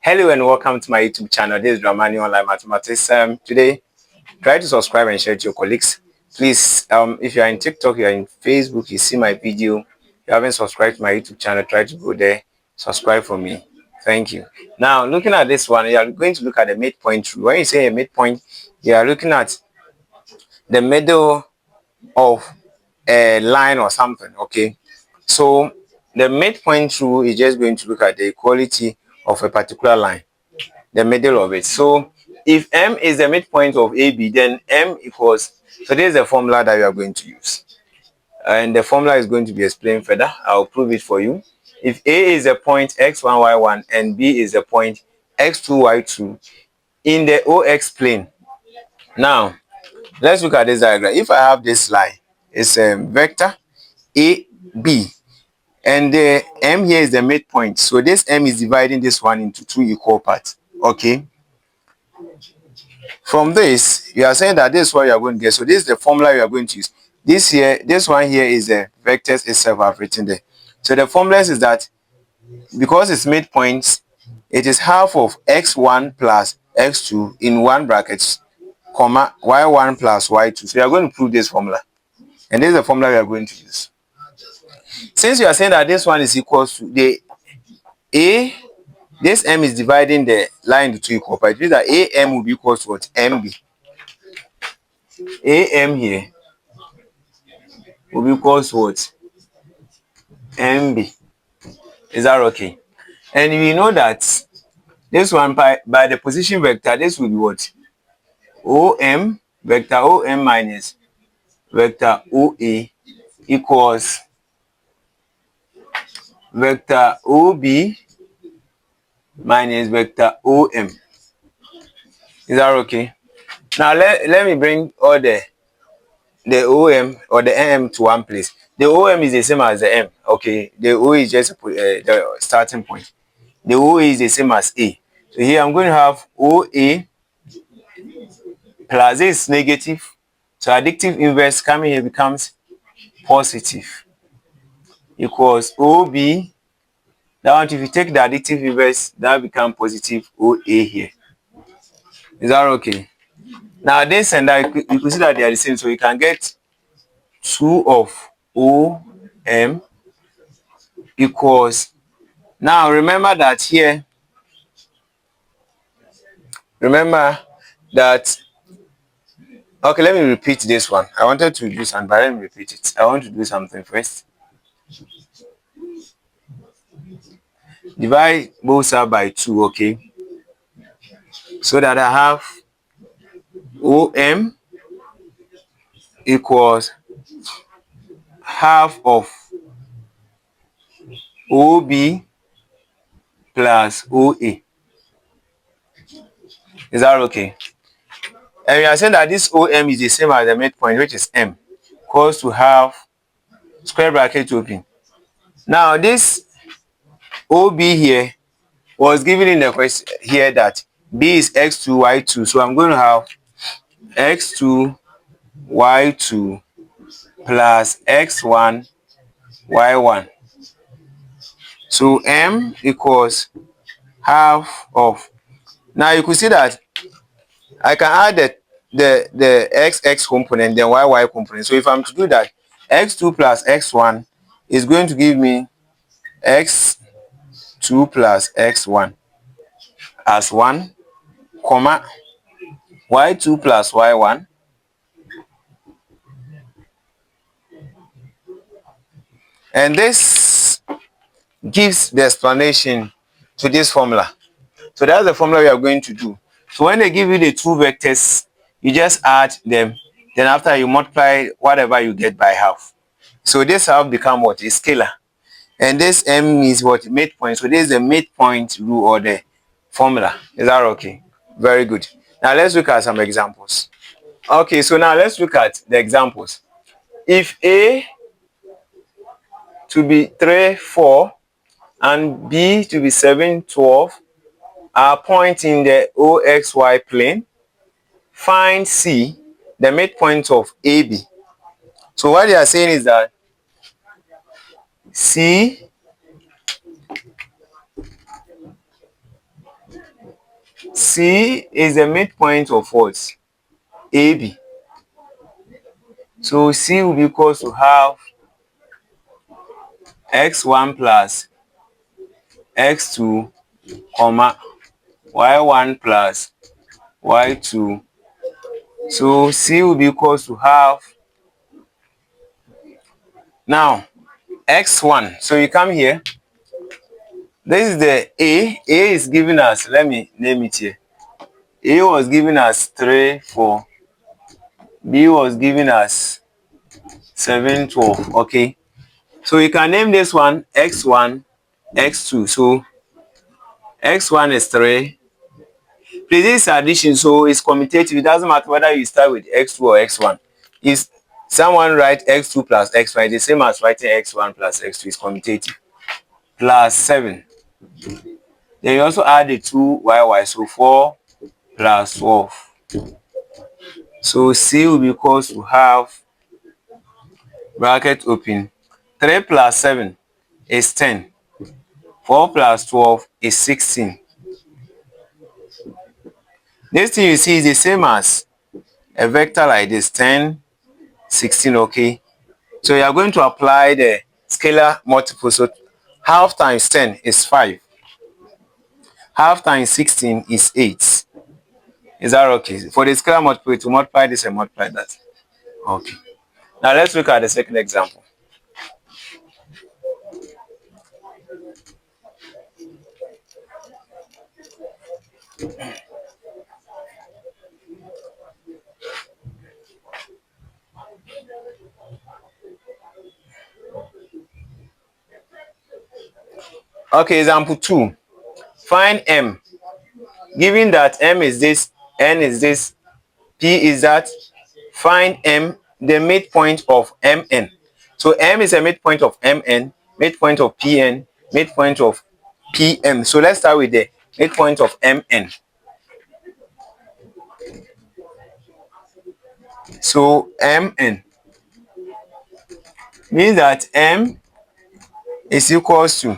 Hello and welcome to my YouTube channel. This is Dramani Online Mathematics. Today, try to subscribe and share to your colleagues. Please, if you are in TikTok, you are in Facebook, you see my video, you haven't subscribed to my YouTube channel, try to go there, subscribe for me. Thank you. Now, looking at this one, you are going to look at the midpoint rule. When you say a midpoint, you are looking at the middle of a line or something, okay? So, the midpoint rule is just going to look at the equality of a particular line, the middle of it. So if M is the midpoint of AB, then M equals, so this is the formula that we are going to use. And the formula is going to be explained further. I'll prove it for you. If A is a point x1, y1 and B is a point x2, y2 in the OX plane. Now, let's look at this diagram. If I have this line, it's a vector A, B, and the M here is the midpoint. So this M is dividing this one into two equal parts. Okay. From this, you are saying that this is what you are going to get. So this is the formula you are going to use. This one here is the vectors itself I've written there. So the formula is that because it's midpoints, it is half of x1 plus x2 in one bracket, comma, y1 plus y2. So you are going to prove this formula. And this is the formula we are going to use. Since you are saying that this one is equal to the A, this M is dividing the line into two equal parts. It means that AM will be equal to what? MB. AM here will be equal to what? MB. Is that okay? And we know that this one by the position vector, this will be what? OM, vector OM minus vector OA equals vector OB minus vector OM. Is that okay? Now let me bring all the OM or the M to one place. The OM is the same as the M. Okay, the O is just the starting point. The OA is the same as A. So here I'm going to have OA plus this is negative. So additive inverse coming here becomes positive equals OB. Now if you take the additive inverse, that becomes positive OA here. Is that okay? Now this and that, you can see that they are the same. So you can get 2 of OM equals, now remember that here, okay, let me repeat this one. I wanted to do something, but let me repeat it. I want to do something first. Divide both sides by 2, okay? So that I have OM equals half of OB plus OA. Is that okay? And we are saying that this OM is the same as the midpoint, which is M, equals to half square bracket open. Now this OB here was given in the question here that B is x2, y2. So I'm going to have x2, y2 plus x1, y1. So M equals half of, now you could see that I can add the x component, then y component. So if I'm to do that, x2 plus x1 is going to give me x2 plus x1 as 1, comma, y2 plus y1 and this gives the explanation to this formula. So that's the formula we are going to do. So when they give you the two vectors, you just add them, then after you multiply whatever you get by half. So this half become what? A scalar. And this M is what? Midpoint. So this is the midpoint rule or the formula. Is that okay? Very good. Now let's look at some examples. Okay, so now let's look at the examples. If A to be 3, 4 and B to be 7, 12 are points in the OXY plane, find C, the midpoint of AB. So what they are saying is that C C is the midpoint of what? AB. So C will be equal to half x1 plus x2, comma, y1 plus y2. So C will be equal to half. Now, x1. So you come here. This is the A. A is giving us, let me name it here. A was giving us 3, 4. B was giving us 7, 12. Okay. So you can name this one x1, x2. So x1 is 3. Please, this is addition, so it's commutative. It doesn't matter whether you start with x2 or x1. Is someone write x2 plus x1, the same as writing x1 plus x2 is commutative. Plus 7. Then you also add the 2yy, so 4 plus 12. So C will be equal to half, bracket open, 3 plus 7 is 10. 4 plus 12 is 16. This thing you see is the same as a vector like this, 10, 16, okay? So you are going to apply the scalar multiple. So half times 10 is 5. Half times 16 is 8. Is that okay? For the scalar multiple, to multiply this and multiply that. Okay. Now let's look at the second example. Okay, example 2. Find M. Given that M is this, N is this, P is that, find M, the midpoint of Mn. So M is a midpoint of Mn, midpoint of Pn, midpoint of Pm. So let's start with the midpoint of Mn. So Mn means that M is equals to,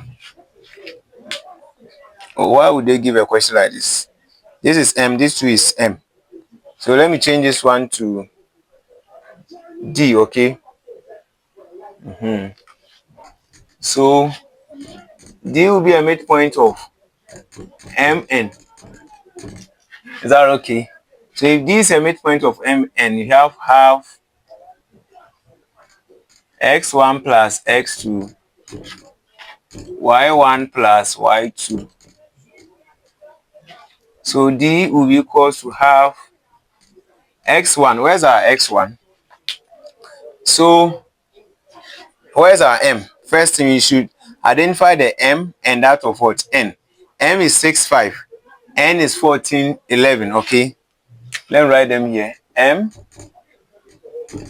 why would they give a question like this? This is M, this 2 is M. So let me change this one to D, okay? So D will be a midpoint of Mn. Is that okay? So if D is a midpoint of Mn, you have half x1 plus x2, y1 plus y2. So D will be equal to half x1. Where's our x1? So where's our M? First thing you should identify the M and that of what? N. M is 6, 5. N is 14, 11. Okay. Let me write them here. M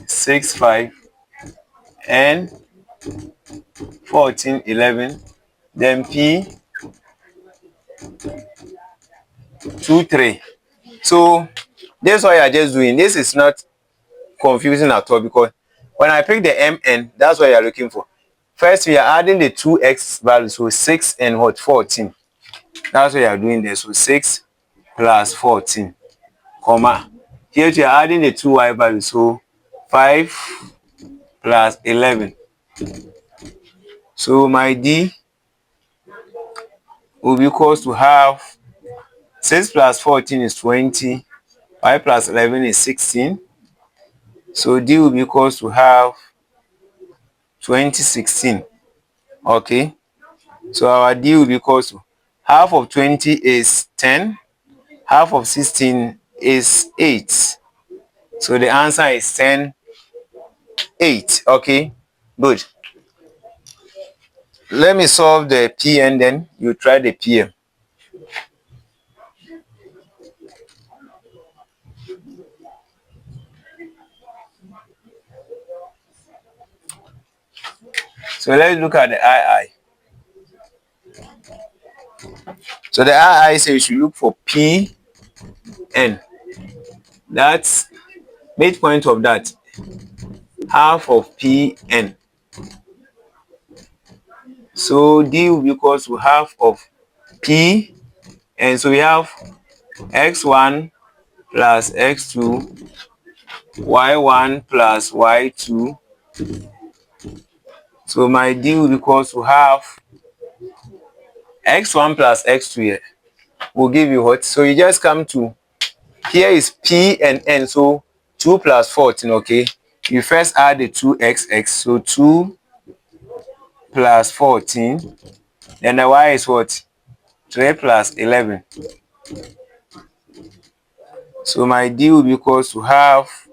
6, 5. N 14, 11. Then P 2, 3. So this is what you are just doing. This is not confusing at all, because when I pick the Mn, that's what you are looking for. First, we are adding the 2x values, so 6 and what? 14. That's what you are doing there. So 6 plus 14, comma. Here you are adding the 2y values, so 5 plus 11. So my D will be equals to half. 6 plus 14 is 20. 5 plus 11 is 16. So D will be equals to half 2016. Okay. So our D will be equals to half of 20 is 10. Half of 16 is 8. So the answer is 10, 8. Okay. Good. Let me solve the Pn, then you try the Pm. So let's look at the II. So the II says you should look for Pn. That's midpoint of that, half of Pn. So D will be equal to half of P, and so we have x1 plus x2, y1 plus y2. So my d will be equal to half x1 plus x2 here will give you what? So you just come to, here is p and n, so 2 plus 14, okay? You first add the 2xx, so 2 plus 14, then the y is what? 3 plus 11. So my d will be equal to half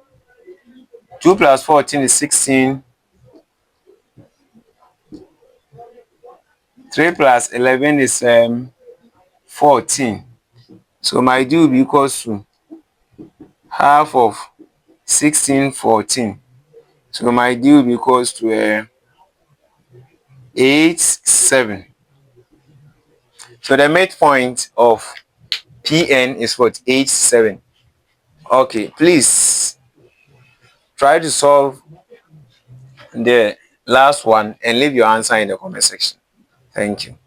2 plus 14 is 16, 3 plus 11 is 14. So my d will be equal to half of 16 14. So my d will be equal to 8 7. So the midpoint of Pn is what? 8 7. Okay, please try to solve the last one and leave your answer in the comment section. Thank you.